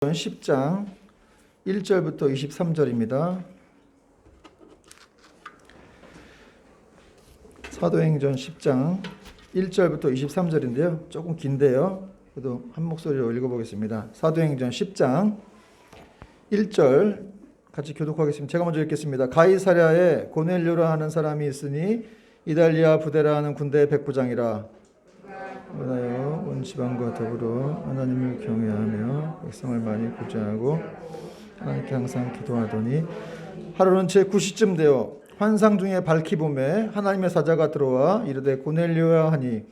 10장 1절부터 23절입니다. 사도행전 10장 1절부터 23절인데요. 조금 긴데요. 그래도 한 목소리로 읽어보겠습니다. 사도행전 10장 1절 같이 교독하겠습니다. 제가 먼저 읽겠습니다. 가이사랴에 고넬료라 하는 사람이 있으니 이달리아 부데라 하는 군대의 백부장이라. 그러나요 온 지방과 더불어 하나님을 경외하며 백성을 많이 구제하고 하나님께 항상 기도하더니 하루는 제 9시쯤 되어 환상 중에 밝히 보매 하나님의 사자가 들어와 이르되 고넬료야 하니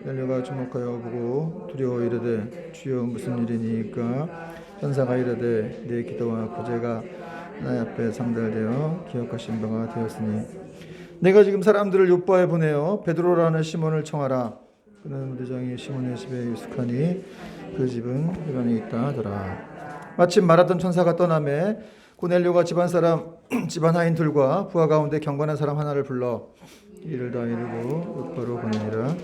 고넬료가 주목하여 보고 두려워 이르되 주여 무슨 일이니까 천사가 이르되 내 기도와 구제가 나의 앞에 상달되어 기억하신 바가 되었으니 내가 지금 사람들을 요바에 보내어 베드로라는 시몬을 청하라. 그는 무대장이 시몬의 집에 유숙하니 그 집은 회관에 있다 하더라. 마침 말하던 천사가 떠나매 고넬료가 집안 하인들과 부하 가운데 경건한 사람 하나를 불러 이를 다 이루고 요바로 보내니라.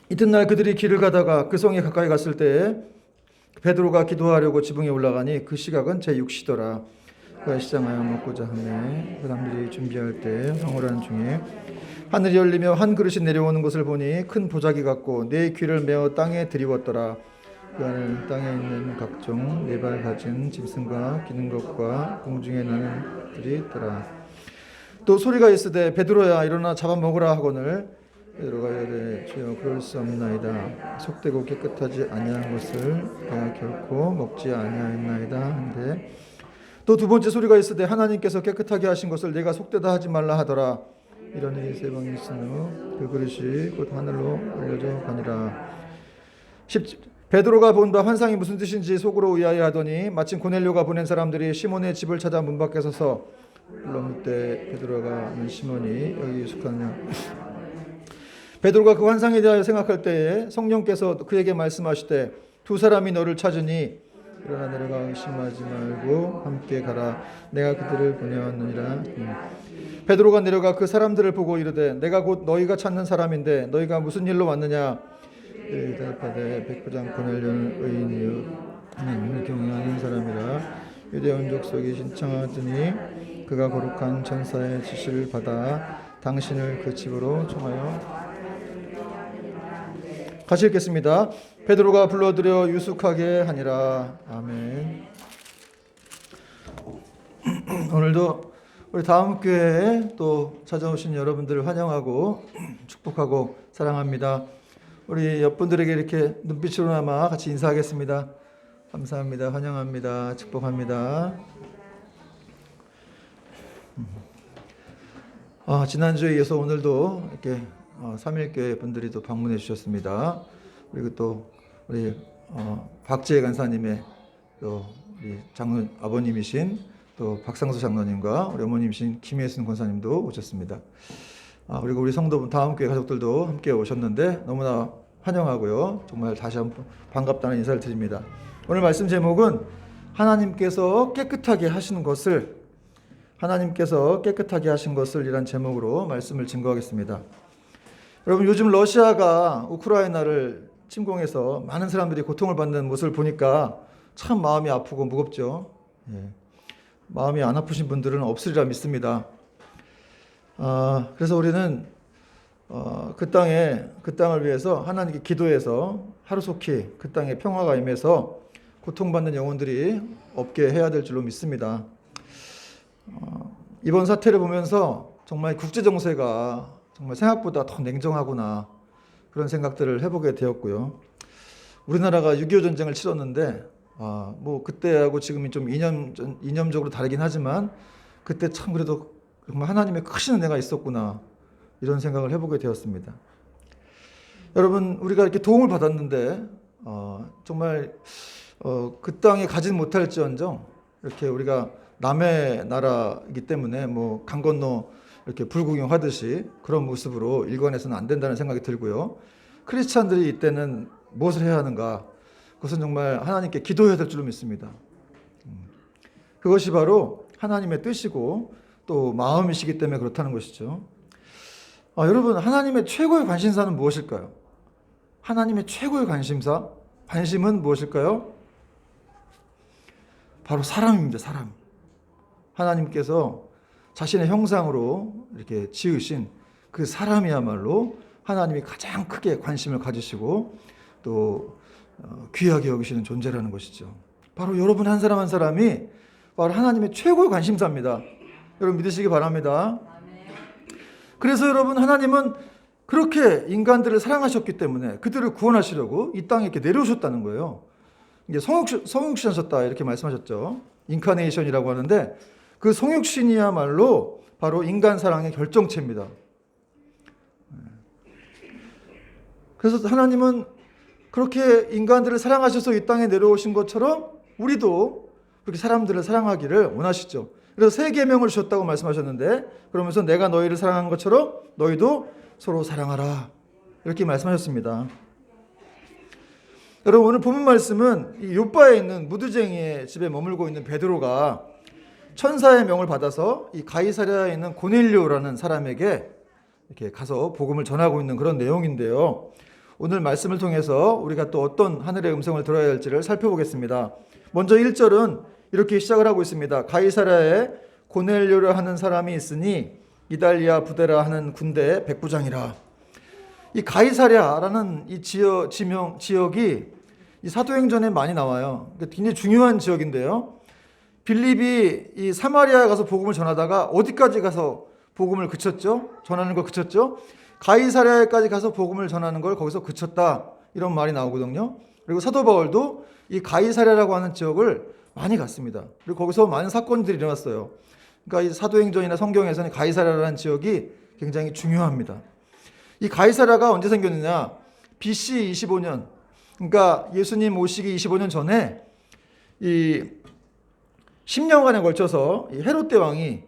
이튿날 그들이 길을 가다가 그 성에 가까이 갔을 때에 베드로가 기도하려고 지붕에 올라가니 그 시각은 제6시더라. 그가 시장하여 먹고자 하매 사람들이 준비할 때 황홀한 중에 하늘이 열리며 한 그릇이 내려오는 것을 보니 큰 보자기 같고 네 귀를 메어 땅에 들이웠더라. 그 안에는 땅에 있는 각종 네 발 가진 짐승과 기는 것과 공중에 나는 들이 있더라. 또 소리가 있으되 베드로야 일어나 잡아먹으라 하거늘 베드로가 이르되 주여 그럴 수 없나이다. 속되고 깨끗하지 아니한 것을 내가 결코 먹지 아니하였나이다 한데 또 두 번째 소리가 있으되 하나님께서 깨끗하게 하신 것을 내가 속되다 하지 말라 하더라. 이러니 세 번이 있은 후 그 그릇이 곧 하늘로 올려져 가니라. 베드로가 본 바 환상이 무슨 뜻인지 속으로 의아해하더니 마침 고넬료가 보낸 사람들이 시몬의 집을 찾아 문 밖에 서서 불러 묻되 베드로가 시몬이 여기 유숙하느냐. 베드로가 그 환상에 대하여 생각할 때에 성령께서 그에게 말씀하시되 두 사람이 너를 찾으니 일어나 내려가 의심하지 말고 함께 가라. 내가 그들을 보내었느니라. 베드로가 내려가 그 사람들을 보고 이르되 내가 곧 너희가 찾는 사람인데 너희가 무슨 일로 왔느냐. 대답하되 백부장 고넬료는 의인이요 하나님을 경외하는 사람이라 유대 온 족속이 신청하더니 그가 거룩한 천사의 지시를 받아 당신을 그 집으로 청하여 같이 읽겠습니다. 베드로가 불러들여 유숙하게 하니라. 아멘. 오늘도 우리 다음교회에 또 찾아오신 여러분들을 환영하고 축복하고 사랑합니다. 우리 옆분들에게 이렇게 눈빛으로나마 같이 인사하겠습니다. 감사합니다. 환영합니다. 축복합니다. 지난주에 이어서 오늘도 이렇게 삼일교회 분들이 또 방문해 주셨습니다. 그리고 또 우리 박재혜 간사님의 또 우리 장로 아버님이신 또 박상수 장로님과 우리 어머님이신 김혜순 권사님도 오셨습니다. 그리고 우리 성도분 다음교회 가족들도 함께 오셨는데 너무나 환영하고요. 정말 다시 한번 반갑다는 인사를 드립니다. 오늘 말씀 제목은 하나님께서 깨끗하게 하신 것을 이란 제목으로 말씀을 증거하겠습니다. 여러분 요즘 러시아가 우크라이나를 침공해서 많은 사람들이 고통을 받는 모습을 보니까 참 마음이 아프고 무겁죠. 마음이 안 아프신 분들은 없으리라 믿습니다. 그래서 우리는 그 땅을 위해서 하나님께 기도해서 하루속히 그 땅에 평화가 임해서 고통받는 영혼들이 없게 해야 될 줄로 믿습니다. 이번 사태를 보면서 정말 국제 정세가 정말 생각보다 더 냉정하구나 그런 생각들을 해보게 되었고요. 우리나라가 6.25 전쟁을 치렀는데 뭐 그때하고 지금이 좀 이념적으로 다르긴 하지만 그때 참 그래도 정말 하나님의 크신 은혜가 있었구나 이런 생각을 해보게 되었습니다. 여러분 우리가 이렇게 도움을 받았는데 정말 그 땅에 가진 못할지언정 이렇게 우리가 남의 나라이기 때문에 뭐 강 건너 이렇게 불구경하듯이 그런 모습으로 일관해서는 안 된다는 생각이 들고요. 크리스찬들이 이때는 무엇을 해야 하는가? 그것은 정말 하나님께 기도해야 될 줄로 믿습니다. 그것이 바로 하나님의 뜻이고 또 마음이시기 때문에 그렇다는 것이죠. 여러분 하나님의 최고의 관심사는 무엇일까요? 하나님의 최고의 관심은 무엇일까요? 바로 사람입니다. 사람. 하나님께서 자신의 형상으로 이렇게 지으신 그 사람이야말로 하나님이 가장 크게 관심을 가지시고 또 귀하게 여기시는 존재라는 것이죠. 바로 여러분 한 사람 한 사람이 바로 하나님의 최고의 관심사입니다. 여러분 믿으시기 바랍니다. 그래서 여러분 하나님은 그렇게 인간들을 사랑하셨기 때문에 그들을 구원하시려고 이 땅에 이렇게 내려오셨다는 거예요. 이게 성육신하셨다 이렇게 말씀하셨죠. 인카네이션이라고 하는데 그 성육신이야말로 바로 인간 사랑의 결정체입니다. 그래서 하나님은 그렇게 인간들을 사랑하셔서 이 땅에 내려오신 것처럼 우리도 그렇게 사람들을 사랑하기를 원하시죠. 그래서 세 계명을 주셨다고 말씀하셨는데 그러면서 내가 너희를 사랑한 것처럼 너희도 서로 사랑하라 이렇게 말씀하셨습니다. 여러분 오늘 본문 말씀은 이 요바에 있는 무드쟁이의 집에 머물고 있는 베드로가 천사의 명을 받아서 이 가이사랴에 있는 고넬료라는 사람에게 이렇게 가서 복음을 전하고 있는 그런 내용인데요. 오늘 말씀을 통해서 우리가 또 어떤 하늘의 음성을 들어야 할지를 살펴보겠습니다. 먼저 1절은 이렇게 시작을 하고 있습니다. 가이사랴에 고넬료라 하는 사람이 있으니 이달리아 부데라 하는 군대의 백부장이라. 이 가이사랴라는 이 지역이 이 사도행전에 많이 나와요. 굉장히 중요한 지역인데요. 빌립이 이 사마리아에 가서 복음을 전하다가 어디까지 가서 복음을 그쳤죠? 전하는 걸 그쳤죠? 가이사랴에까지 가서 복음을 전하는 걸 거기서 그쳤다. 이런 말이 나오거든요. 그리고 사도 바울도 이 가이사랴라고 하는 지역을 많이 갔습니다. 그리고 거기서 많은 사건들이 일어났어요. 그러니까 이 사도행전이나 성경에서는 가이사랴라는 지역이 굉장히 중요합니다. 이 가이사랴가 언제 생겼느냐? BC 25년, 그러니까 예수님 오시기 25년 전에 이 10년간에 걸쳐서 이 헤롯 대왕이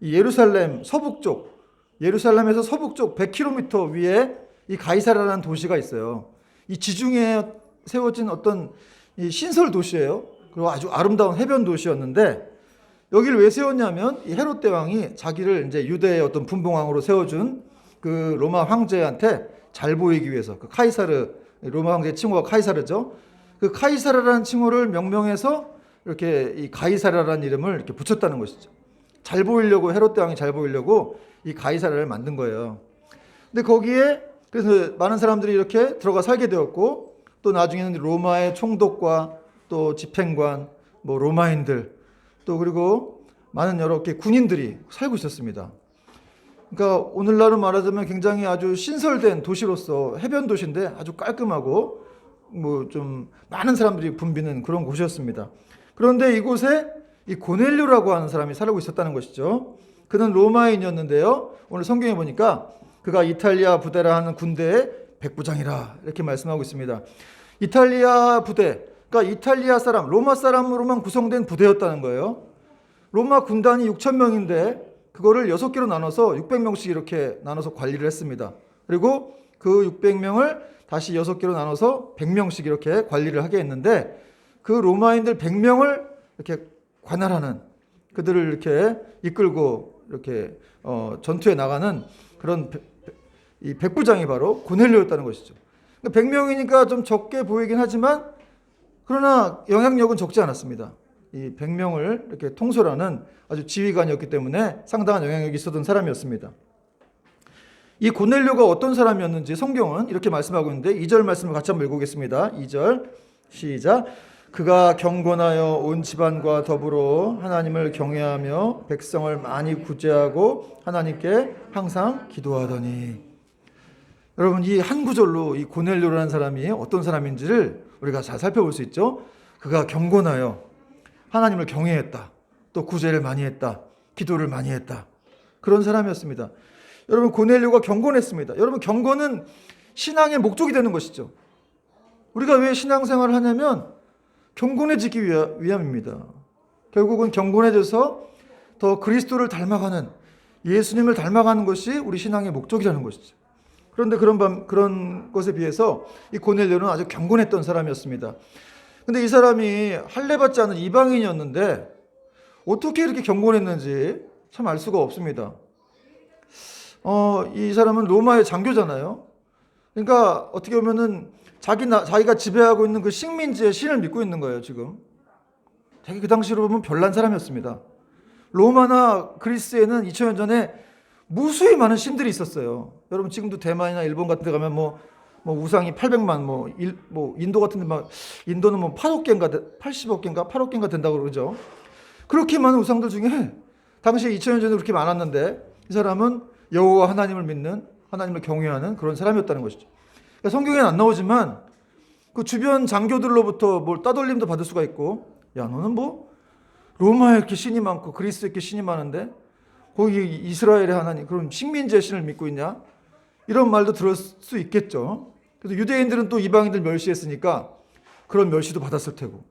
이 예루살렘 서북쪽, 예루살렘에서 서북쪽 100km 위에 이 가이사랴라는 도시가 있어요. 이 지중해에 세워진 어떤 이 신설 도시예요. 그리고 아주 아름다운 해변 도시였는데 여기를 왜 세웠냐면 이 헤롯 대왕이 자기를 이제 유대의 어떤 분봉왕으로 세워준 그 로마 황제한테 잘 보이기 위해서 그 카이사르, 로마 황제 칭호가 카이사르죠. 그 카이사르라는 칭호를 명명해서 이렇게 이 가이사랴라는 이름을 이렇게 붙였다는 것이죠. 잘 보이려고, 헤롯 대왕이 잘 보이려고 이 가이사랴를 만든 거예요. 근데 거기에 그래서 많은 사람들이 이렇게 들어가 살게 되었고 또 나중에는 로마의 총독과 또 집행관, 뭐 로마인들 또 그리고 많은 여러 개 군인들이 살고 있었습니다. 그러니까 오늘날로 말하자면 굉장히 아주 신설된 도시로서 해변 도시인데 아주 깔끔하고 뭐 좀 많은 사람들이 붐비는 그런 곳이었습니다. 그런데 이곳에 이 고넬료라고 하는 사람이 살고 있었다는 것이죠. 그는 로마인이었는데요. 오늘 성경에 보니까 그가 이탈리아 부데라 하는 군대의 백부장이라 이렇게 말씀하고 있습니다. 이탈리아 부대, 그러니까 이탈리아 사람, 로마 사람으로만 구성된 부대였다는 거예요. 로마 군단이 6,000명인데 그거를 6개로 나눠서 600명씩 이렇게 나눠서 관리를 했습니다. 그리고 그 600명을 다시 6개로 나눠서 100명씩 이렇게 관리를 하게 했는데 그 로마인들 100명을 이렇게 관할하는, 그들을 이렇게 이끌고 이렇게 전투에 나가는 그런 이 백부장이 바로 고넬료였다는 것이죠. 100명이니까 좀 적게 보이긴 하지만 그러나 영향력은 적지 않았습니다. 이 100명을 이렇게 통솔하는 아주 지휘관이었기 때문에 상당한 영향력이 있었던 사람이었습니다. 이 고넬료가 어떤 사람이었는지 성경은 이렇게 말씀하고 있는데 2절 말씀을 같이 한번 읽어보겠습니다. 2절 시작. 그가 경건하여 온 집안과 더불어 하나님을 경외하며 백성을 많이 구제하고 하나님께 항상 기도하더니. 여러분 이 한 구절로 이 고넬료라는 사람이 어떤 사람인지를 우리가 잘 살펴볼 수 있죠. 그가 경건하여 하나님을 경외했다. 또 구제를 많이 했다. 기도를 많이 했다. 그런 사람이었습니다. 여러분 고넬료가 경건했습니다. 여러분 경건은 신앙의 목적이 되는 것이죠. 우리가 왜 신앙생활을 하냐면 경건해지기 위함입니다. 결국은 경건해져서 더 그리스도를 닮아가는, 예수님을 닮아가는 것이 우리 신앙의 목적이라는 것이죠. 그런데 그런 것에 비해서 이 고넬료는 아주 경건했던 사람이었습니다. 근데 이 사람이 할례받지 않은 이방인이었는데 어떻게 이렇게 경건했는지 참 알 수가 없습니다. 이 사람은 로마의 장교잖아요. 그러니까 어떻게 보면은 자기가 지배하고 있는 그 식민지의 신을 믿고 있는 거예요, 지금. 되게 그 당시로 보면 별난 사람이었습니다. 로마나 그리스에는 2000년 전에 무수히 많은 신들이 있었어요. 여러분 지금도 대만이나 일본 같은 데 가면 뭐 우상이 800만, 인도 같은 데 인도는 뭐 8억 개인가 80억 개인가 8억 개인가 된다고 그러죠. 그렇게 많은 우상들 중에 당시에 2000년 전에 그렇게 많았는데 이 사람은 여호와 하나님을 믿는, 하나님을 경외하는 그런 사람이었다는 것이죠. 그러니까 성경에는 안 나오지만 그 주변 장교들로부터 뭘 따돌림도 받을 수가 있고, 야 너는 뭐 로마에 이렇게 신이 많고 그리스에 이렇게 신이 많은데 거기 이스라엘의 하나님, 그럼 식민지의 신을 믿고 있냐? 이런 말도 들을 수 있겠죠. 그래서 유대인들은 또 이방인들 멸시했으니까 그런 멸시도 받았을 테고.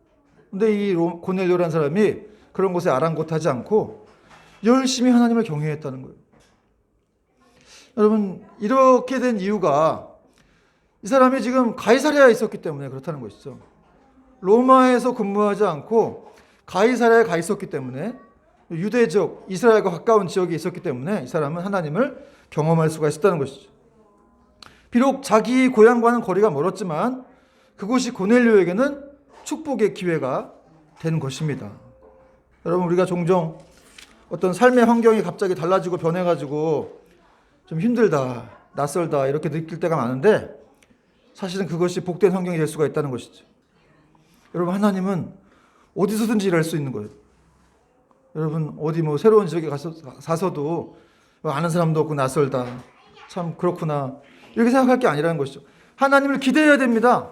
근데 이 고넬료라는 사람이 그런 곳에 아랑곳하지 않고 열심히 하나님을 경외했다는 거예요. 여러분 이렇게 된 이유가 이 사람이 지금 가이사랴에 있었기 때문에 그렇다는 것이죠. 로마에서 근무하지 않고 가이사랴에 가 있었기 때문에, 유대적 이스라엘과 가까운 지역에 있었기 때문에 이 사람은 하나님을 경험할 수가 있었다는 것이죠. 비록 자기 고향과는 거리가 멀었지만 그곳이 고넬료에게는 축복의 기회가 된 것입니다. 여러분 우리가 종종 어떤 삶의 환경이 갑자기 달라지고 변해가지고 좀 힘들다, 낯설다 이렇게 느낄 때가 많은데 사실은 그것이 복된 환경이 될 수가 있다는 것이죠. 여러분 하나님은 어디서든지 일할 수 있는 거예요. 여러분 어디 뭐 새로운 지역에 가서도 아는 사람도 없고 낯설다, 참 그렇구나 이렇게 생각할 게 아니라는 것이죠. 하나님을 기대해야 됩니다.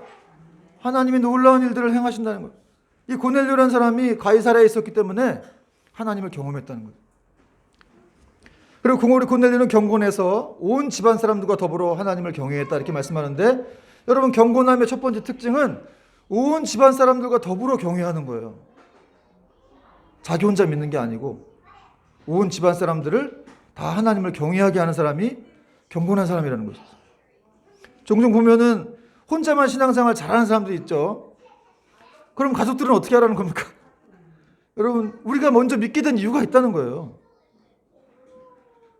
하나님이 놀라운 일들을 행하신다는 거예요. 이 고넬료라는 사람이 가이사랴에 있었기 때문에 하나님을 경험했다는 거예요. 그리고 고넬료는 경건해서 온 집안 사람들과 더불어 하나님을 경외했다 이렇게 말씀하는데, 여러분 경건함의 첫 번째 특징은 온 집안 사람들과 더불어 경외하는 거예요. 자기 혼자 믿는 게 아니고 온 집안 사람들을 다 하나님을 경외하게 하는 사람이 경건한 사람이라는 것이죠. 종종 보면은 혼자만 신앙생활 잘하는 사람들이 있죠. 그럼 가족들은 어떻게 하라는 겁니까? 여러분 우리가 먼저 믿게 된 이유가 있다는 거예요.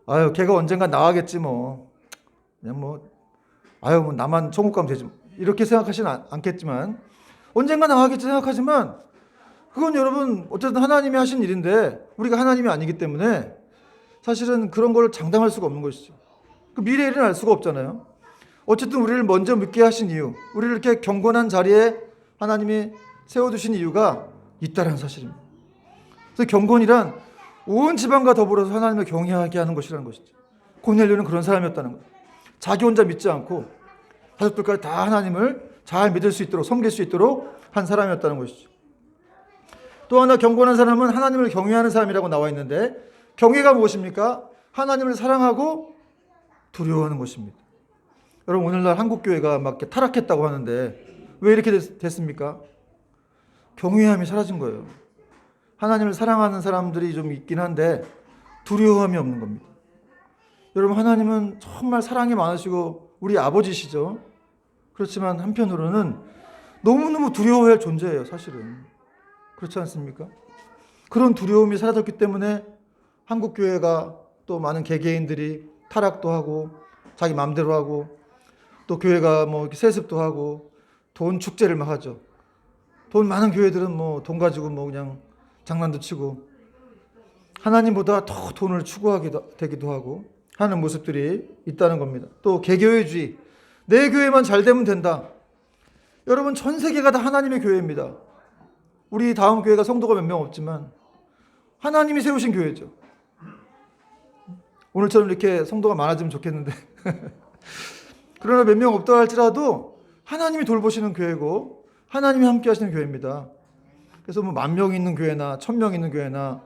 아유 걔가 언젠가 나가겠지 뭐, 그냥 뭐 아유 뭐 나만 천국 가면 되지 이렇게 생각하지는 않겠지만, 언젠가 나가겠지 생각하지만 그건 여러분 어쨌든 하나님이 하신 일인데 우리가 하나님이 아니기 때문에 사실은 그런 걸 장담할 수가 없는 것이죠. 그 미래일은 알 수가 없잖아요. 어쨌든 우리를 먼저 믿게 하신 이유, 우리를 이렇게 경건한 자리에 하나님이 세워두신 이유가 있다는 사실입니다. 그래서 경건이란 온 집안과 더불어서 하나님을 경외하게 하는 것이라는 것이죠. 고넬료는 그런 사람이었다는 거예요. 자기 혼자 믿지 않고 가족들까지 다 하나님을 잘 믿을 수 있도록, 섬길 수 있도록 한 사람이었다는 것이죠. 또 하나 경건한 사람은 하나님을 경외하는 사람이라고 나와 있는데, 경외가 무엇입니까? 하나님을 사랑하고 두려워하는 것입니다. 여러분 오늘날 한국교회가 막 이렇게 타락했다고 하는데 왜 이렇게 됐습니까? 경외함이 사라진 거예요. 하나님을 사랑하는 사람들이 좀 있긴 한데 두려움이 없는 겁니다. 여러분 하나님은 정말 사랑이 많으시고 우리 아버지시죠. 그렇지만 한편으로는 너무너무 두려워할 존재예요. 사실은 그렇지 않습니까? 그런 두려움이 사라졌기 때문에 한국교회가 또 많은 개개인들이 타락도 하고 자기 마음대로 하고, 또 교회가 뭐 세습도 하고 돈 축제를 막 하죠. 돈 많은 교회들은 뭐 돈 가지고 뭐 그냥 장난도 치고 하나님보다 더 돈을 추구하기도 되기도 하고 하는 모습들이 있다는 겁니다. 또 개교회주의, 내 교회만 잘 되면 된다. 여러분 전 세계가 다 하나님의 교회입니다. 우리 다음 교회가 성도가 몇 명 없지만 하나님이 세우신 교회죠. 오늘처럼 이렇게 성도가 많아지면 좋겠는데 그러나 몇 명 없다 할지라도 하나님이 돌보시는 교회고 하나님이 함께 하시는 교회입니다. 그래서 뭐 10,000명 있는 교회나 1,000명 있는 교회나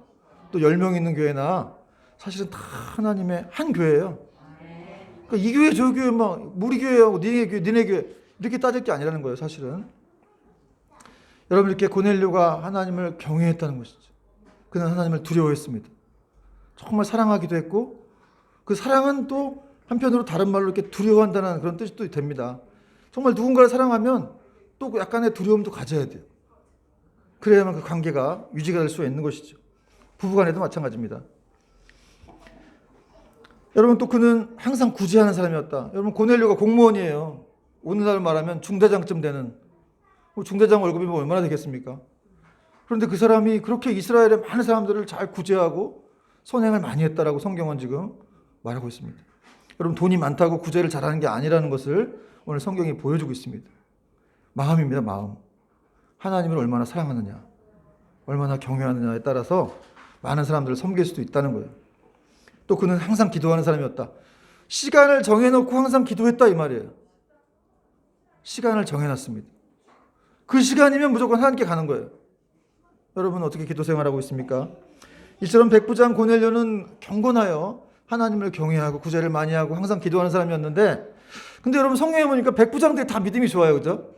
또 10명 있는 교회나 사실은 다 하나님의 한 교회예요. 그러니까 이 교회 저 교회 막 우리 교회하고 니네 교회 니네 교회 이렇게 따질 게 아니라는 거예요. 사실은 여러분 이렇게 고넬료가 하나님을 경외했다는 것이죠. 그는 하나님을 두려워했습니다. 정말 사랑하기도 했고 그 사랑은 또 한편으로 다른 말로 이렇게 두려워한다는 그런 뜻이 또 됩니다. 정말 누군가를 사랑하면 또 약간의 두려움도 가져야 돼요. 그래야만 그 관계가 유지가 될 수 있는 것이죠. 부부간에도 마찬가지입니다. 여러분 또 그는 항상 구제하는 사람이었다. 여러분 고넬료가 공무원이에요. 오늘날 말하면 중대장쯤 되는, 중대장 월급이 뭐 얼마나 되겠습니까? 그런데 그 사람이 그렇게 이스라엘의 많은 사람들을 잘 구제하고 선행을 많이 했다라고 성경은 지금 말하고 있습니다. 여러분, 돈이 많다고 구제를 잘하는 게 아니라는 것을 오늘 성경이 보여주고 있습니다. 마음입니다. 마음. 하나님을 얼마나 사랑하느냐, 얼마나 경외하느냐에 따라서 많은 사람들을 섬길 수도 있다는 거예요. 또 그는 항상 기도하는 사람이었다. 시간을 정해놓고 항상 기도했다 이 말이에요. 시간을 정해놨습니다. 그 시간이면 무조건 하나님께 가는 거예요. 여러분, 어떻게 기도 생활하고 있습니까? 이처럼 백부장 고넬료는 경건하여 하나님을 경외하고 구제를 많이 하고 항상 기도하는 사람이었는데, 근데 여러분 성경에 보니까 백부장들이 다 믿음이 좋아요. 그죠?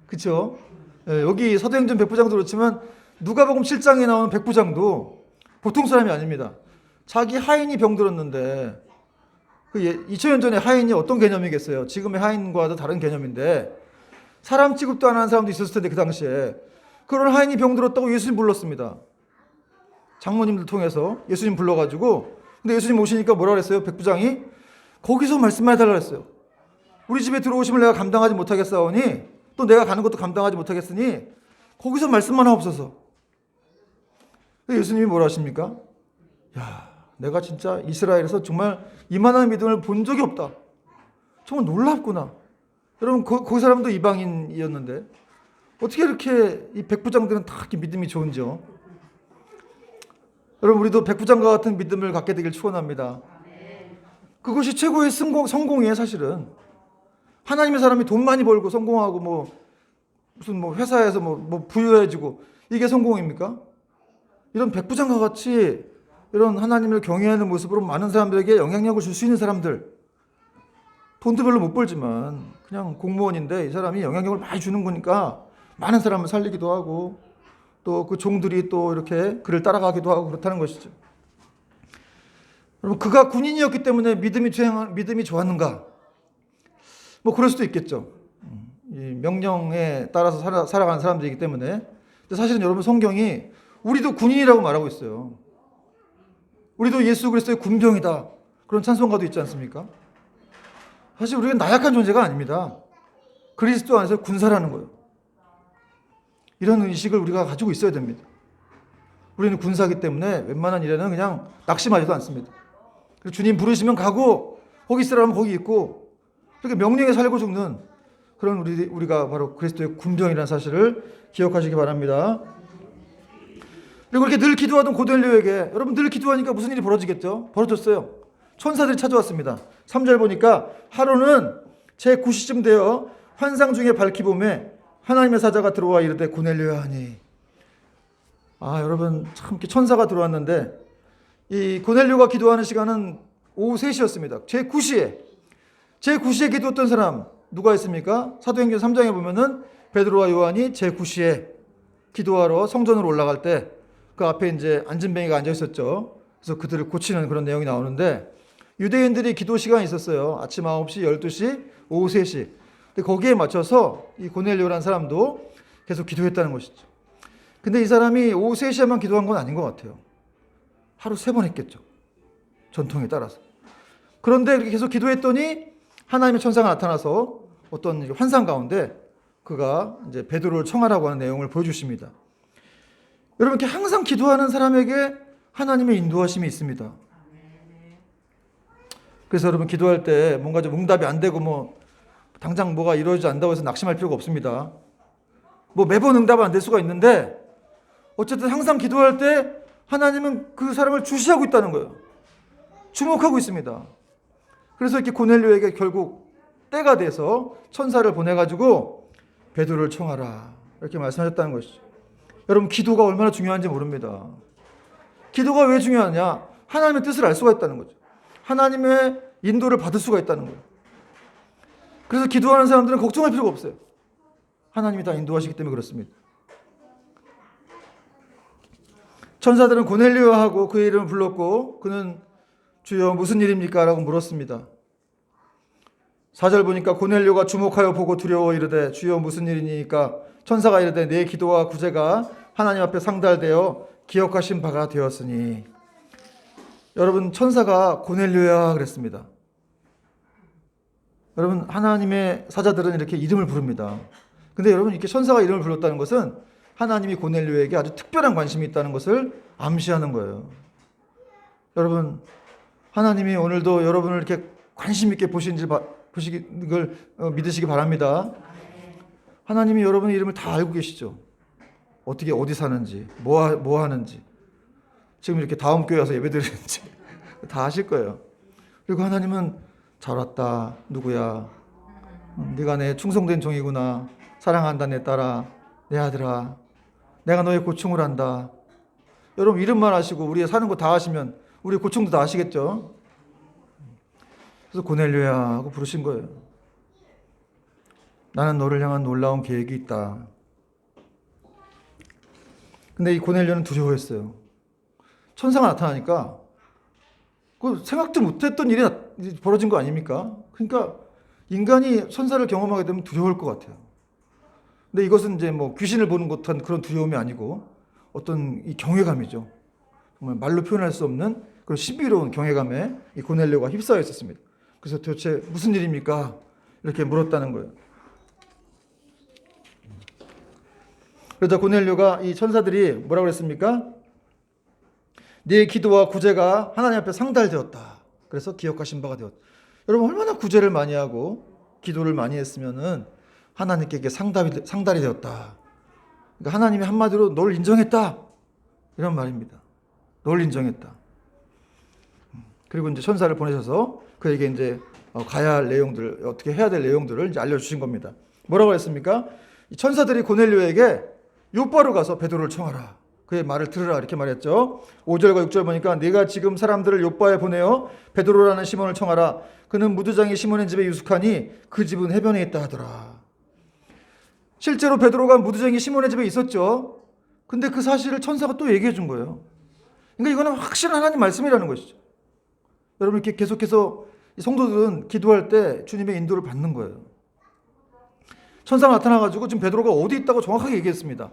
그렇죠? 여기 사도행전 백부장도 그렇지만 누가복음 7장에 나오는 백부장도 보통 사람이 아닙니다. 자기 하인이 병들었는데, 그 2000년 전에 하인이 어떤 개념이겠어요? 지금의 하인과도 다른 개념인데, 사람 취급도 안 하는 사람도 있었을 텐데 그 당시에 그런 하인이 병들었다고 예수님 불렀습니다. 장모님들 통해서 예수님 불러가지고, 근데 예수님 오시니까 뭐라 그랬어요? 백부장이 거기서 말씀만 해달라 그랬어요. 우리 집에 들어오시면 내가 감당하지 못하겠사오니, 또 내가 가는 것도 감당하지 못하겠으니 거기서 말씀만 하옵소서. 예수님이 뭐라 하십니까? 야, 내가 진짜 이스라엘에서 정말 이만한 믿음을 본 적이 없다. 정말 놀랍구나. 여러분, 그 사람도 이방인이었는데 어떻게 이렇게 이 백부장들은 다 이렇게 믿음이 좋은지요? 여러분, 우리도 백부장과 같은 믿음을 갖게 되길 축원합니다. 그것이 최고의 성공이에요. 사실은 하나님의 사람이 돈 많이 벌고 성공하고 무슨 회사에서 부유해지고 이게 성공입니까? 이런 백부장과 같이 이런 하나님을 경외하는 모습으로 많은 사람들에게 영향력을 줄 수 있는 사람들, 돈도 별로 못 벌지만 그냥 공무원인데 이 사람이 영향력을 많이 주는 거니까 많은 사람을 살리기도 하고, 또 그 종들이 또 이렇게 그를 따라가기도 하고 그렇다는 것이죠. 여러분, 그가 군인이었기 때문에 믿음이 좋았는가? 그럴 수도 있겠죠. 이 명령에 따라서 살아가는 사람들이기 때문에. 근데 사실은 여러분, 성경이 우리도 군인이라고 말하고 있어요. 우리도 예수 그리스도의 군병이다, 그런 찬송가도 있지 않습니까? 사실 우리는 나약한 존재가 아닙니다. 그리스도 안에서 군사라는 거예요. 이런 의식을 우리가 가지고 있어야 됩니다. 우리는 군사이기 때문에 웬만한 일에는 그냥 낙심하지도 않습니다. 주님 부르시면 가고, 거기 있으라면 거기 있고, 그렇게 명령에 살고 죽는 그런 우리가 바로 그리스도의 군병이라는 사실을 기억하시기 바랍니다. 그리고 이렇게 늘 기도하던 고넬료에게, 여러분, 늘 기도하니까 무슨 일이 벌어지겠죠? 벌어졌어요. 천사들이 찾아왔습니다. 3절 보니까 하루는 제9시쯤 되어 환상 중에 밝히 봄에 하나님의 사자가 들어와 이르되 고넬료야 하니. 여러분, 참 이렇게 천사가 들어왔는데, 이 고넬료가 기도하는 시간은 오후 3시였습니다. 제9시에 기도했던 사람 누가 있습니까? 사도행전 3장에 보면은 베드로와 요한이 제9시에 기도하러 성전으로 올라갈 때 그 앞에 이제 안진뱅이가 앉아 있었죠. 그래서 그들을 고치는 그런 내용이 나오는데, 유대인들이 기도 시간이 있었어요. 아침 9시, 12시, 오후 3시. 근데 거기에 맞춰서 이 고넬료라는 사람도 계속 기도했다는 것이죠. 근데 이 사람이 오후 3시에만 기도한 건 아닌 것 같아요. 하루 3번 했겠죠. 전통에 따라서. 그런데 이렇게 계속 기도했더니 하나님의 천사가 나타나서 어떤 환상 가운데 그가 이제 베드로를 청하라고 하는 내용을 보여주십니다. 여러분, 이렇게 항상 기도하는 사람에게 하나님의 인도하심이 있습니다. 그래서 여러분, 기도할 때 뭔가 좀 응답이 안 되고 당장 뭐가 이루어지지 않는다고 해서 낙심할 필요가 없습니다. 매번 응답은 안 될 수가 있는데, 어쨌든 항상 기도할 때 하나님은 그 사람을 주시하고 있다는 거예요. 주목하고 있습니다. 그래서 이렇게 고넬료에게 결국 때가 돼서 천사를 보내가지고 베드로를 청하라, 이렇게 말씀하셨다는 것이죠. 여러분, 기도가 얼마나 중요한지 모릅니다. 기도가 왜 중요하냐? 하나님의 뜻을 알 수가 있다는 거죠. 하나님의 인도를 받을 수가 있다는 거예요. 그래서 기도하는 사람들은 걱정할 필요가 없어요. 하나님이 다 인도하시기 때문에 그렇습니다. 천사들은 고넬료하고 그의 이름을 불렀고, 그는 주여 무슨 일입니까? 라고 물었습니다. 4절 보니까 고넬료가 주목하여 보고 두려워 이르되 주여 무슨 일이니까? 천사가 이르되 내 기도와 구제가 하나님 앞에 상달되어 기억하신 바가 되었으니. 여러분, 천사가 고넬료야 그랬습니다. 여러분, 하나님의 사자들은 이렇게 이름을 부릅니다. 근데 여러분, 이렇게 천사가 이름을 불렀다는 것은 하나님이 고넬료에게 아주 특별한 관심이 있다는 것을 암시하는 거예요. 여러분, 하나님이 오늘도 여러분을 이렇게 관심 있게 보시는 걸 믿으시기 바랍니다. 하나님이 여러분의 이름을 다 알고 계시죠. 어떻게 어디 사는지, 뭐 하는지, 지금 이렇게 다음 교회 와서 예배드리는지 다 아실 거예요. 그리고 하나님은 잘 왔다, 누구야, 네가 내 충성된 종이구나, 사랑한다 내 딸아, 내 아들아, 내가 너의 고충을 안다. 여러분 이름만 아시고 우리의 사는 거 다 아시면 우리의 고충도 다 아시겠죠. 그래서 고넬료야 하고 부르신 거예요. 나는 너를 향한 놀라운 계획이 있다. 근데 이 고넬료는 두려워했어요. 천사가 나타나니까 그 생각도 못했던 일이 벌어진 거 아닙니까? 그러니까 인간이 천사를 경험하게 되면 두려울 것 같아요. 근데 이것은 이제 뭐 귀신을 보는 듯한 그런 두려움이 아니고 어떤 이 경외감이죠. 정말 말로 표현할 수 없는 그런 신비로운 경외감에 이 고넬료가 휩싸여 있었습니다. 그래서 도대체 무슨 일입니까? 이렇게 물었다는 거예요. 그러자 고넬료가 이 천사들이 뭐라고 그랬습니까? 네 기도와 구제가 하나님 앞에 상달되었다. 그래서 기억하신 바가 되었다. 여러분 얼마나 구제를 많이 하고 기도를 많이 했으면은 하나님께 상달이 되었다. 그러니까 하나님이 한마디로 널 인정했다. 이런 말입니다. 널 인정했다. 그리고 이제 천사를 보내셔서 그에게 이제 가야 할 내용들, 어떻게 해야 될 내용들을 이제 알려주신 겁니다. 뭐라고 했습니까? 이 천사들이 고넬료에게 요바로 가서 베드로를 청하라. 그의 말을 들으라 이렇게 말했죠. 5절과 6절 보니까 네가 지금 사람들을 요바에 보내어 베드로라는 시몬을 청하라. 그는 무두장이 시몬의 집에 유숙하니 그 집은 해변에 있다 하더라. 실제로 베드로가 무두장이 시몬의 집에 있었죠. 근데 그 사실을 천사가 또 얘기해 준 거예요. 그러니까 이거는 확실한 하나님 말씀이라는 것이죠. 여러분 이렇게 계속해서 성도들은 기도할 때 주님의 인도를 받는 거예요. 천사가 나타나가지고 지금 베드로가 어디 있다고 정확하게 얘기했습니다.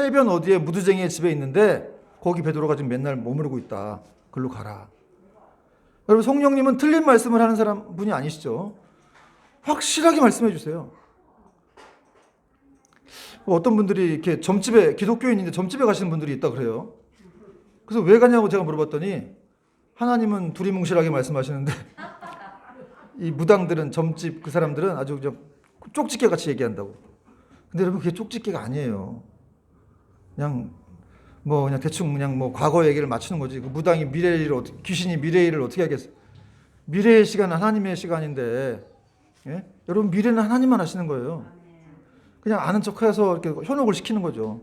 해변 어디에 무두쟁이의 집에 있는데 거기 베드로가 지금 맨날 머무르고 있다. 글로 가라. 여러분 성령님은 틀린 말씀을 하는 분이 아니시죠. 확실하게 말씀해 주세요. 어떤 분들이 이렇게 점집에 기독교인인데 점집에 가시는 분들이 있다 그래요. 그래서 왜 가냐고 제가 물어봤더니 하나님은 두리뭉실하게 말씀하시는데 이 무당들은 점집 그 사람들은 아주 쪽집게 같이 얘기한다고. 근데 여러분 그게 쪽집게가 아니에요. 그냥 대충 과거 얘기를 맞추는 거지. 그 무당이 귀신이 미래의 일을 어떻게 하겠어요? 미래의 시간은 하나님의 시간인데, 예? 여러분 미래는 하나님만 하시는 거예요. 그냥 아는 척해서 이렇게 현혹을 시키는 거죠.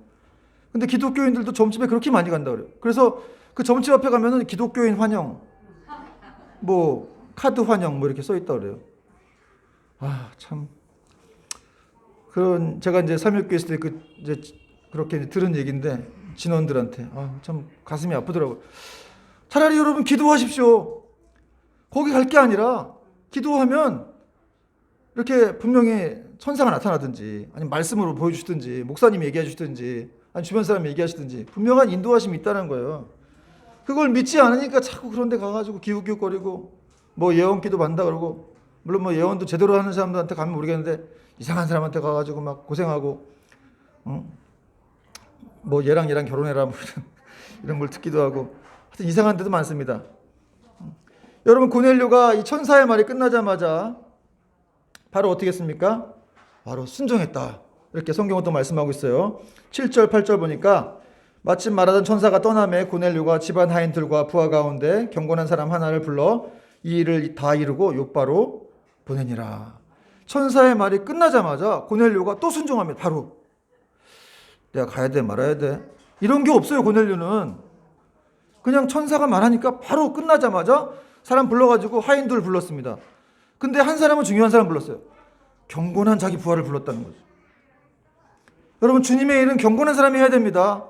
근데 기독교인들도 점집에 그렇게 많이 간다 그래요. 그래서 그 점집 앞에 가면은 기독교인 환영, 카드 환영 이렇게 써 있다 그래요. 참. 제가 이제 삼육교회 있을 때 그렇게 들은 얘기인데 진원들한테 참 가슴이 아프더라고요. 차라리 여러분 기도하십시오. 거기 갈 게 아니라 기도하면 이렇게 분명히 천사가 나타나든지 아니면 말씀으로 보여주시든지 목사님이 얘기해 주시든지 아니 주변 사람이 얘기하시든지 분명한 인도하심이 있다는 거예요. 그걸 믿지 않으니까 자꾸 그런 데 가가지고 기웃기웃거리고 예언기도 받는다 그러고 물론 예언도 제대로 하는 사람들한테 가면 모르겠는데 이상한 사람한테 가가지고 막 고생하고 얘랑 결혼해라 이런 걸 듣기도 하고 하여튼 이상한 데도 많습니다. 여러분 고넬료가 이 천사의 말이 끝나자마자 바로 어떻게 했습니까? 바로 순종했다. 이렇게 성경은 또 말씀하고 있어요. 7절 8절 보니까 마침 말하던 천사가 떠남에 고넬료가 집안 하인들과 부하 가운데 경건한 사람 하나를 불러 이 일을 다 이루고 요바로 보내니라. 천사의 말이 끝나자마자 고넬료가 또 순종합니다. 바로 내가 가야 돼 말아야 돼 이런 게 없어요. 고넬료는 그냥 천사가 말하니까 바로 끝나자마자 사람 불러가지고 하인들 불렀습니다. 근데 한 사람은 중요한 사람 불렀어요. 경건한 자기 부하를 불렀다는 거죠. 여러분 주님의 일은 경건한 사람이 해야 됩니다.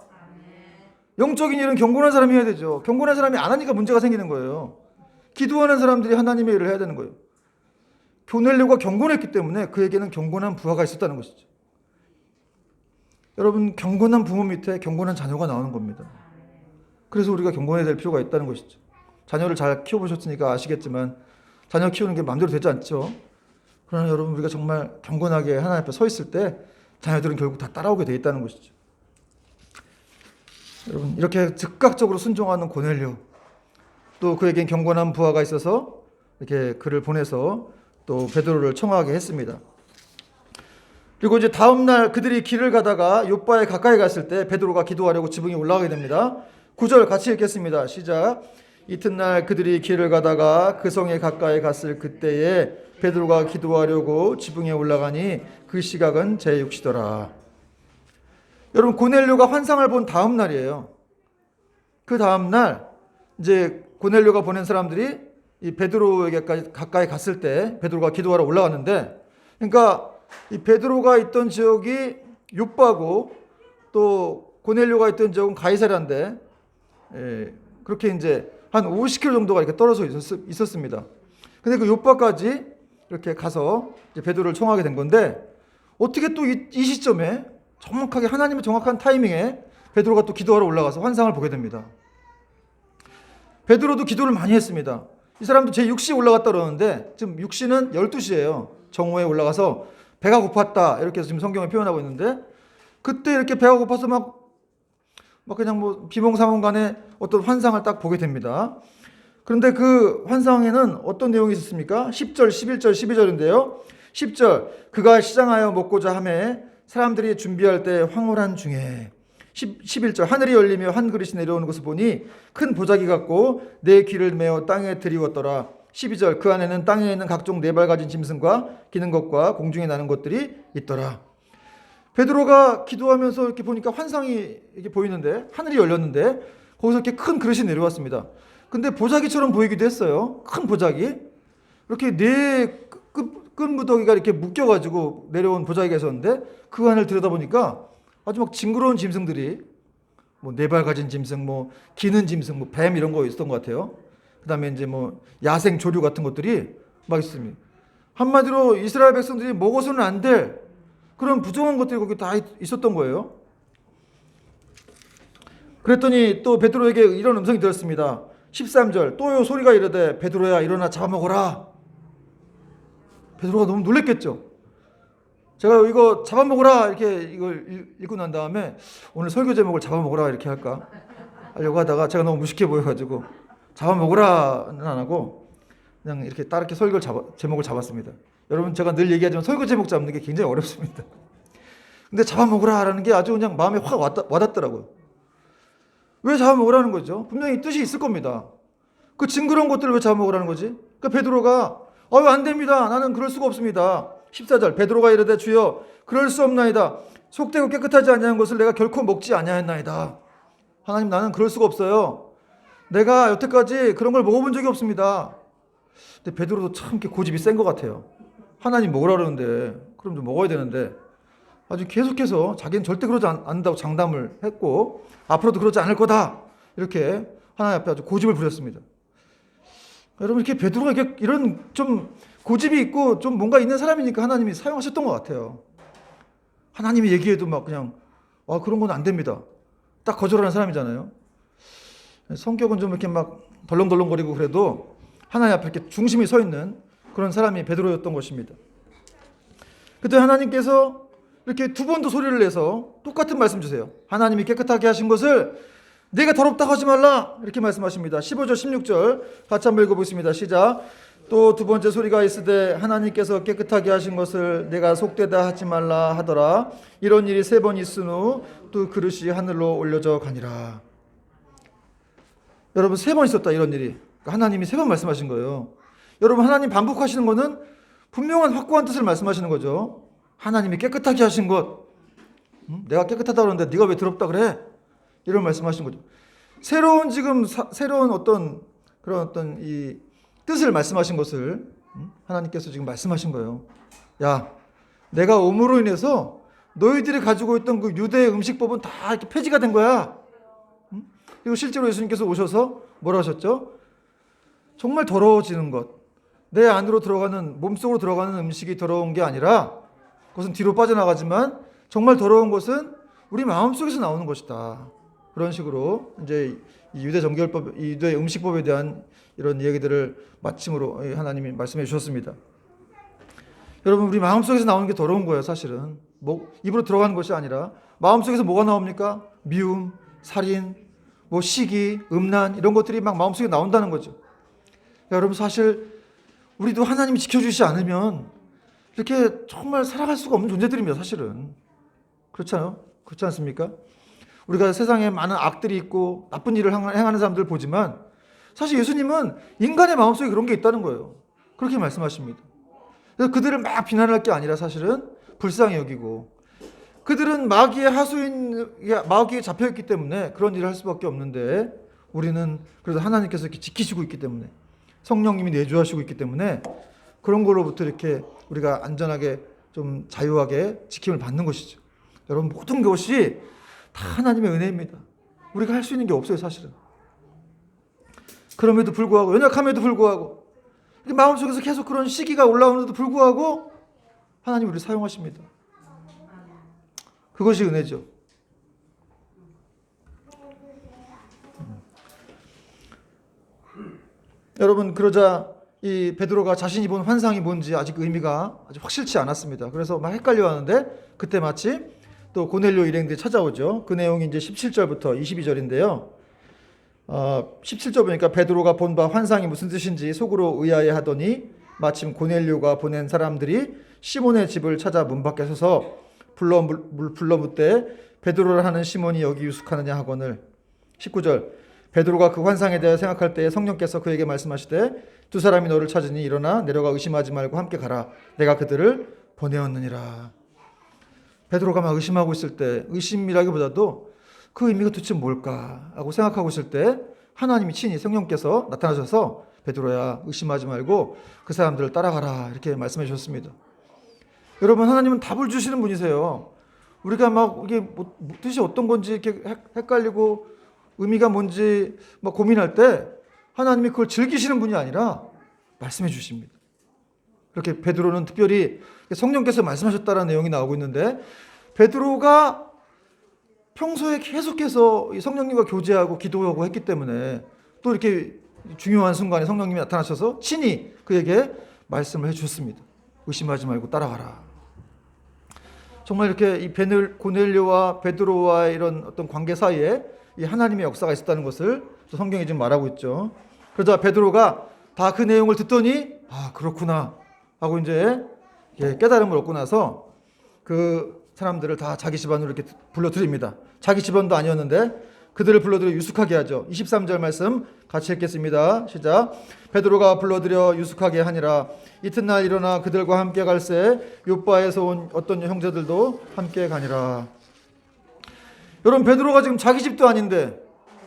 영적인 일은 경건한 사람이 해야 되죠. 경건한 사람이 안 하니까 문제가 생기는 거예요. 기도하는 사람들이 하나님의 일을 해야 되는 거예요. 고넬료가 경건했기 때문에 그에게는 경건한 부하가 있었다는 것이죠. 여러분 경건한 부모 밑에 경건한 자녀가 나오는 겁니다. 그래서 우리가 경건해야 될 필요가 있다는 것이죠. 자녀를 잘 키워보셨으니까 아시겠지만 자녀 키우는 게 마음대로 되지 않죠. 그러나 여러분 우리가 정말 경건하게 하나님 앞에 서 있을 때 자녀들은 결국 다 따라오게 돼 있다는 것이죠. 여러분 이렇게 즉각적으로 순종하는 고넬료, 또 그에겐 경건한 부하가 있어서 이렇게 글을 보내서 또 베드로를 청하게 했습니다. 그리고 이제 다음 날 그들이 길을 가다가 욥바에 가까이 갔을 때 베드로가 기도하려고 지붕에 올라가게 됩니다. 9절 같이 읽겠습니다. 시작. 이튿날 그들이 길을 가다가 그 성에 가까이 갔을 그때에 베드로가 기도하려고 지붕에 올라가니 그 시각은 제6시더라. 여러분 고넬료가 환상을 본 다음 날이에요. 그 다음 날 이제 고넬료가 보낸 사람들이 이 베드로에게까지 가까이 갔을 때 베드로가 기도하러 올라갔는데, 그러니까 이 베드로가 있던 지역이 욥바고 또 고넬료가 있던 지역은 가이사랴인데, 그렇게 이제 한 50km 정도가 이렇게 떨어져 있었습니다. 근데 그 욥바까지 이렇게 가서 이제 베드로를 청하게 된 건데, 어떻게 또 이 시점에 정확하게 하나님의 정확한 타이밍에 베드로가 또 기도하러 올라가서 환상을 보게 됩니다. 베드로도 기도를 많이 했습니다. 이 사람도 제6시에 올라갔다 그러는데 지금 6시는 12시예요. 정오에 올라가서 배가 고팠다 이렇게 지금 성경에 표현하고 있는데, 그때 이렇게 배가 고파서 막 그냥 뭐 비몽사몽간에 어떤 환상을 딱 보게 됩니다. 그런데 그 환상에는 어떤 내용이 있었습니까? 10절, 11절, 12절인데요. 10절, 그가 시장하여 먹고자 하매 사람들이 준비할 때 황홀한 중에. 11절, 하늘이 열리며 한 그릇이 내려오는 것을 보니 큰 보자기 같고 내 귀를 메어 땅에 들이웠더라. 12절, 그 안에는 땅에 있는 각종 네 발 가진 짐승과 기는 것과 공중에 나는 것들이 있더라. 베드로가 기도하면서 이렇게 보니까 환상이 이렇게 보이는데, 하늘이 열렸는데 거기서 이렇게 큰 그릇이 내려왔습니다. 근데 보자기처럼 보이기도 했어요. 큰 보자기. 이렇게 네 끈무더기가 이렇게 묶여가지고 내려온 보자기가 있었는데, 그 안을 들여다보니까 아주 막 징그러운 짐승들이, 뭐 네 발 가진 짐승, 뭐 기는 짐승, 뭐 뱀 이런 거 있었던 것 같아요. 그다음에 이제 뭐 야생 조류 같은 것들이 막 있습니다. 한마디로 이스라엘 백성들이 먹어서는 안 될 그런 부정한 것들이 거기 다 있었던 거예요. 그랬더니 또 베드로에게 이런 음성이 들었습니다. 13절, 또요 소리가 이르되 베드로야 일어나 잡아먹어라. 베드로가 너무 놀랬겠죠. 제가 이거 잡아먹어라 이렇게 이걸 읽고 난 다음에 오늘 설교 제목을 잡아먹어라 이렇게 할까 하려고 하다가 제가 너무 무식해 보여가지고 잡아먹으라는 안 하고 그냥 이렇게 따르게 제목을 잡았습니다. 여러분 제가 늘 얘기하지만 설교 제목 잡는 게 굉장히 어렵습니다. 근데 잡아먹으라라는 게 아주 그냥 마음에 확 와닿더라고요. 왜 잡아먹으라는 거죠? 분명히 뜻이 있을 겁니다. 그 징그러운 것들을 왜 잡아먹으라는 거지? 그러니까 베드로가 안 됩니다. 나는 그럴 수가 없습니다. 14절, 베드로가 이르되 주여 그럴 수 없나이다. 속되고 깨끗하지 아니한 것을 내가 결코 먹지 아니하였나이다. 하나님, 나는 그럴 수가 없어요. 내가 여태까지 그런 걸 먹어본 적이 없습니다. 근데 베드로도 참 이렇게 고집이 센 것 같아요. 하나님 먹으라 그러는데 그럼 좀 먹어야 되는데 아주 계속해서 자기는 절대 그러지 않는다고 장담을 했고 앞으로도 그러지 않을 거다 이렇게 하나님 앞에 아주 고집을 부렸습니다. 여러분 이렇게 베드로가 이런 좀 고집이 있고 좀 뭔가 있는 사람이니까 하나님이 사용하셨던 것 같아요. 하나님이 얘기해도 막 그냥 그런 건 안 됩니다. 딱 거절하는 사람이잖아요. 성격은 좀 이렇게 막 덜렁덜렁거리고 그래도 하나님 앞에 이렇게 중심이 서 있는 그런 사람이 베드로였던 것입니다. 그때 하나님께서 이렇게 두 번 더 소리를 내서 똑같은 말씀 주세요. 하나님이 깨끗하게 하신 것을 내가 더럽다고 하지 말라 이렇게 말씀하십니다. 15절 16절 같이 한번 읽어보겠습니다. 시작. 또 두 번째 소리가 있으되 하나님께서 깨끗하게 하신 것을 내가 속되다 하지 말라 하더라. 이런 일이 세 번 있은 후 또 그릇이 하늘로 올려져 가니라. 여러분 세 번 있었다 이런 일이. 하나님이 세 번 말씀하신 거예요. 여러분 하나님 반복하시는 거는 분명한 확고한 뜻을 말씀하시는 거죠. 하나님이 깨끗하게 하신 것, 내가 깨끗하다 그러는데 네가 왜 더럽다 그래? 이런 말씀하신 거죠. 새로운 어떤 이 뜻을 말씀하신 것을 하나님께서 지금 말씀하신 거예요. 야, 내가 오므로 인해서 너희들이 가지고 있던 그 유대의 음식법은 다 이렇게 폐지가 된 거야. 그리고 실제로 예수님께서 오셔서 뭐라 하셨죠? 정말 더러워지는 것, 내 안으로 들어가는 몸속으로 들어가는 음식이 더러운 게 아니라 그것은 뒤로 빠져나가지만 정말 더러운 것은 우리 마음속에서 나오는 것이다. 그런 식으로 이제 이 유대 정결법, 이 유대 음식법에 대한 이런 이야기들을 마침으로 하나님이 말씀해 주셨습니다. 여러분 우리 마음속에서 나오는 게 더러운 거예요. 사실은 입으로 들어가는 것이 아니라 마음속에서 뭐가 나옵니까? 미움, 살인, 뭐 시기, 음란 이런 것들이 막 마음속에 나온다는 거죠. 여러분 사실 우리도 하나님이 지켜주시지 않으면 이렇게 정말 살아갈 수가 없는 존재들입니다. 사실은 그렇잖아요. 그렇지 않습니까? 우리가 세상에 많은 악들이 있고 나쁜 일을 행하는 사람들을 보지만 사실 예수님은 인간의 마음속에 그런 게 있다는 거예요. 그렇게 말씀하십니다. 그래서 그들을 막 비난할 게 아니라 사실은 불쌍히 여기고 그들은 마귀에 잡혀있기 때문에 그런 일을 할 수밖에 없는데 우리는 그래도 하나님께서 이렇게 지키시고 있기 때문에 성령님이 내주하시고 있기 때문에 그런 거로부터 이렇게 우리가 안전하게 좀 자유하게 지킴을 받는 것이죠. 여러분 모든 것이 다 하나님의 은혜입니다. 우리가 할 수 있는 게 없어요 사실은. 그럼에도 불구하고 연약함에도 불구하고 마음속에서 계속 그런 시기가 올라오는데도 불구하고 하나님 우리를 사용하십니다. 그것이 은혜죠. 여러분 그러자 이 베드로가 자신이 본 환상이 뭔지 아직 의미가 아직 확실치 않았습니다. 그래서 막 헷갈려하는데 그때 마치 또 고넬료 일행들이 찾아오죠. 그 내용이 이제 17절부터 22절인데요. 17절 보니까 베드로가 본 바 환상이 무슨 뜻인지 속으로 의아해 하더니 마침 고넬료가 보낸 사람들이 시몬의 집을 찾아 문 밖에 서서 불러 묻되 베드로라 하는 시몬이 여기 유숙하느냐 하거늘. 19절 베드로가 그 환상에 대해 생각할 때에 성령께서 그에게 말씀하시되 두 사람이 너를 찾으니 일어나 내려가 의심하지 말고 함께 가라. 내가 그들을 보내었느니라. 베드로가 막 의심하고 있을 때 의심이라기보다도 그 의미가 도대체 뭘까 하고 생각하고 있을 때 하나님이 친히 성령께서 나타나셔서 베드로야 의심하지 말고 그 사람들을 따라가라 이렇게 말씀해 주셨습니다. 여러분 하나님은 답을 주시는 분이세요. 우리가 막 이게 뜻이 어떤 건지 이렇게 헷갈리고 의미가 뭔지 막 고민할 때 하나님이 그걸 즐기시는 분이 아니라 말씀해 주십니다. 그렇게 베드로는 특별히 성령께서 말씀하셨다는 내용이 나오고 있는데 베드로가 평소에 계속해서 성령님과 교제하고 기도하고 했기 때문에 또 이렇게 중요한 순간에 성령님이 나타나셔서 친히 그에게 말씀을 해주셨습니다. 의심하지 말고 따라가라. 정말 이렇게 이 고넬료와 베드로와의 이런 어떤 관계 사이에 이 하나님의 역사가 있었다는 것을 성경이 지금 말하고 있죠. 그러자 베드로가 다 그 내용을 듣더니 아 그렇구나 하고 이제 깨달음을 얻고 나서 그 사람들을 다 자기 집안으로 이렇게 불러들입니다. 자기 집안도 아니었는데 그들을 불러들여 유숙하게 하죠. 23절 말씀 같이 읽겠습니다. 시작. 베드로가 불러들여 유숙하게 하니라. 이튿날 일어나 그들과 함께 갈새 요바에서 온 어떤 형제들도 함께 가니라. 여러분 베드로가 지금 자기 집도 아닌데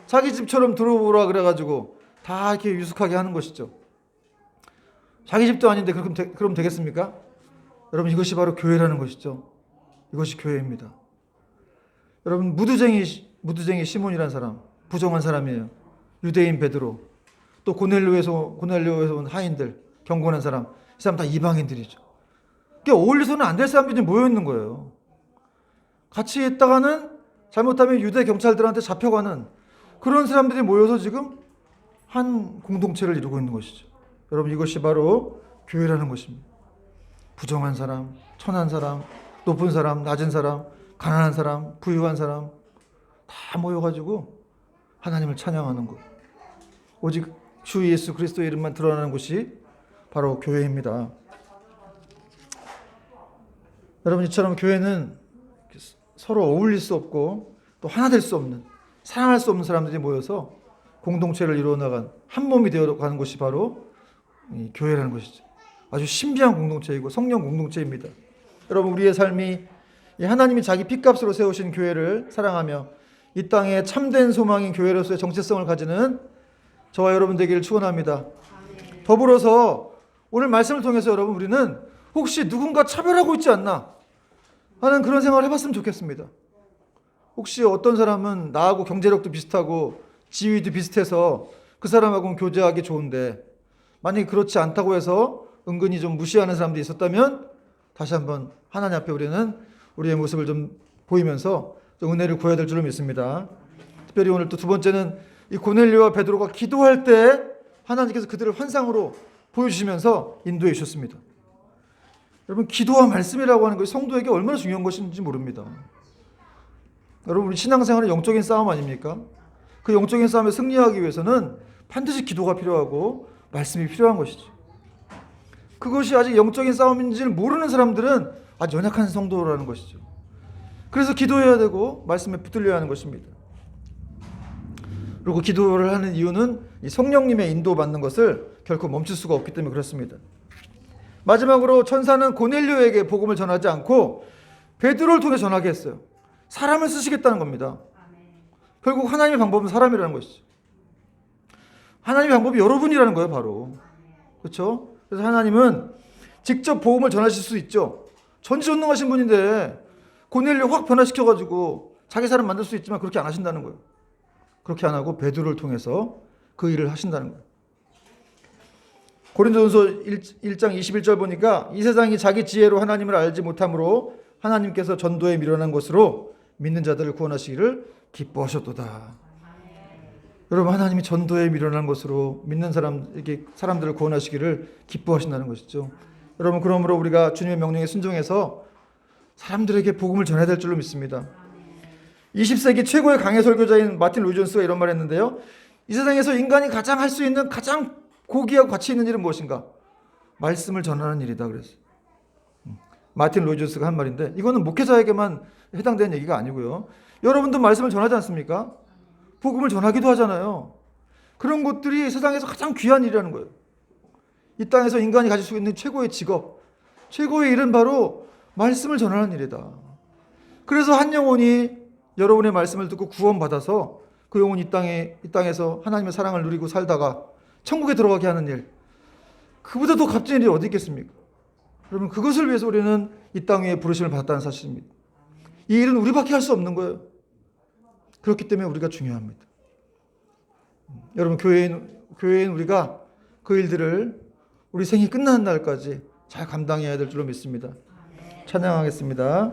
자기 집처럼 들어오라 그래가지고 다 이렇게 유숙하게 하는 것이죠. 자기 집도 아닌데 그럼 되겠습니까? 여러분 이것이 바로 교회라는 것이죠. 이것이 교회입니다. 여러분 무드쟁이 시몬이라는 사람 부정한 사람이에요. 유대인 베드로 또 고넬료에서 온 하인들 경건한 사람 이 사람 다 이방인들이죠. 그러니까 어울려서는 안 될 사람들이 모여 있는 거예요. 같이 있다가는 잘못하면 유대 경찰들한테 잡혀가는 그런 사람들이 모여서 지금 한 공동체를 이루고 있는 것이죠. 여러분 이것이 바로 교회라는 것입니다. 부정한 사람, 천한 사람, 높은 사람, 낮은 사람, 가난한 사람, 부유한 사람 다 모여가지고 하나님을 찬양하는 것. 오직 주 예수 그리스도의 이름만 드러나는 곳이 바로 교회입니다. 여러분 이처럼 교회는 서로 어울릴 수 없고 또 하나 될 수 없는 사랑할 수 없는 사람들이 모여서 공동체를 이루어 나간 한 몸이 되어 가는 곳이 바로 이 교회라는 것이죠. 아주 신비한 공동체이고 성령 공동체입니다. 여러분 우리의 삶이 하나님이 자기 핏값으로 세우신 교회를 사랑하며 이 땅에 참된 소망인 교회로서의 정체성을 가지는 저와 여러분 되기를 축원합니다. 더불어서 오늘 말씀을 통해서 여러분 우리는 혹시 누군가 차별하고 있지 않나 하는 그런 생각을 해봤으면 좋겠습니다. 혹시 어떤 사람은 나하고 경제력도 비슷하고 지위도 비슷해서 그 사람하고는 교제하기 좋은데 만약에 그렇지 않다고 해서 은근히 좀 무시하는 사람들이 있었다면 다시 한번 하나님 앞에 우리는 우리의 모습을 좀 보이면서 좀 은혜를 구해야 될 줄로 믿습니다. 특별히 오늘 또 두 번째는 이 고넬료와 베드로가 기도할 때 하나님께서 그들을 환상으로 보여주시면서 인도해 주셨습니다. 여러분 기도와 말씀이라고 하는 것이 성도에게 얼마나 중요한 것인지 모릅니다. 여러분, 우리 신앙생활은 영적인 싸움 아닙니까? 그 영적인 싸움에 승리하기 위해서는 반드시 기도가 필요하고 말씀이 필요한 것이죠. 그것이 아직 영적인 싸움인지를 모르는 사람들은 아주 연약한 성도라는 것이죠. 그래서 기도해야 되고 말씀에 붙들려야 하는 것입니다. 그리고 기도를 하는 이유는 이 성령님의 인도받는 것을 결코 멈출 수가 없기 때문에 그렇습니다. 마지막으로 천사는 고넬료에게 복음을 전하지 않고 베드로를 통해 전하게 했어요. 사람을 쓰시겠다는 겁니다. 결국 하나님의 방법은 사람이라는 것이죠. 하나님의 방법이 여러분이라는 거예요, 바로. 그렇죠? 그래서 하나님은 직접 복음을 전하실 수 있죠. 전지전능하신 분인데 고넬료 확 변화시켜가지고 자기 사람 만들 수 있지만 그렇게 안 하신다는 거예요. 그렇게 안 하고 베드로를 통해서 그 일을 하신다는 거예요. 고린도전서 1장 21절 보니까 이 세상이 자기 지혜로 하나님을 알지 못함으로 하나님께서 전도에 미련한 것으로 믿는 자들을 구원하시기를 기뻐하셨도다. 여러분, 하나님이 전도에 미련한 것으로 믿는 사람들을 구원하시기를 기뻐하신다는 것이죠. 여러분, 그러므로 우리가 주님의 명령에 순종해서 사람들에게 복음을 전해야 될 줄로 믿습니다. 20세기 최고의 강해 설교자인 마틴 로이 존스가 이런 말을 했는데요. 이 세상에서 인간이 가장 할 수 있는 가장 고귀하고 가치 있는 일은 무엇인가? 말씀을 전하는 일이다 그랬어요. 마틴 로이 존스가 한 말인데 이거는 목회자에게만 해당되는 얘기가 아니고요. 여러분도 말씀을 전하지 않습니까? 복음을 전하기도 하잖아요. 그런 것들이 세상에서 가장 귀한 일이라는 거예요. 이 땅에서 인간이 가질 수 있는 최고의 직업, 최고의 일은 바로 말씀을 전하는 일이다. 그래서 한 영혼이 여러분의 말씀을 듣고 구원받아서 그 영혼이 이 땅에서 하나님의 사랑을 누리고 살다가 천국에 들어가게 하는 일, 그보다 더 값진 일이 어디 있겠습니까? 여러분, 그것을 위해서 우리는 이 땅 위에 부르심을 받았다는 사실입니다. 이 일은 우리밖에 할 수 없는 거예요. 그렇기 때문에 우리가 중요합니다. 여러분, 교회인 우리가 그 일들을 우리 생이 끝나는 날까지 잘 감당해야 될 줄로 믿습니다. 찬양하겠습니다.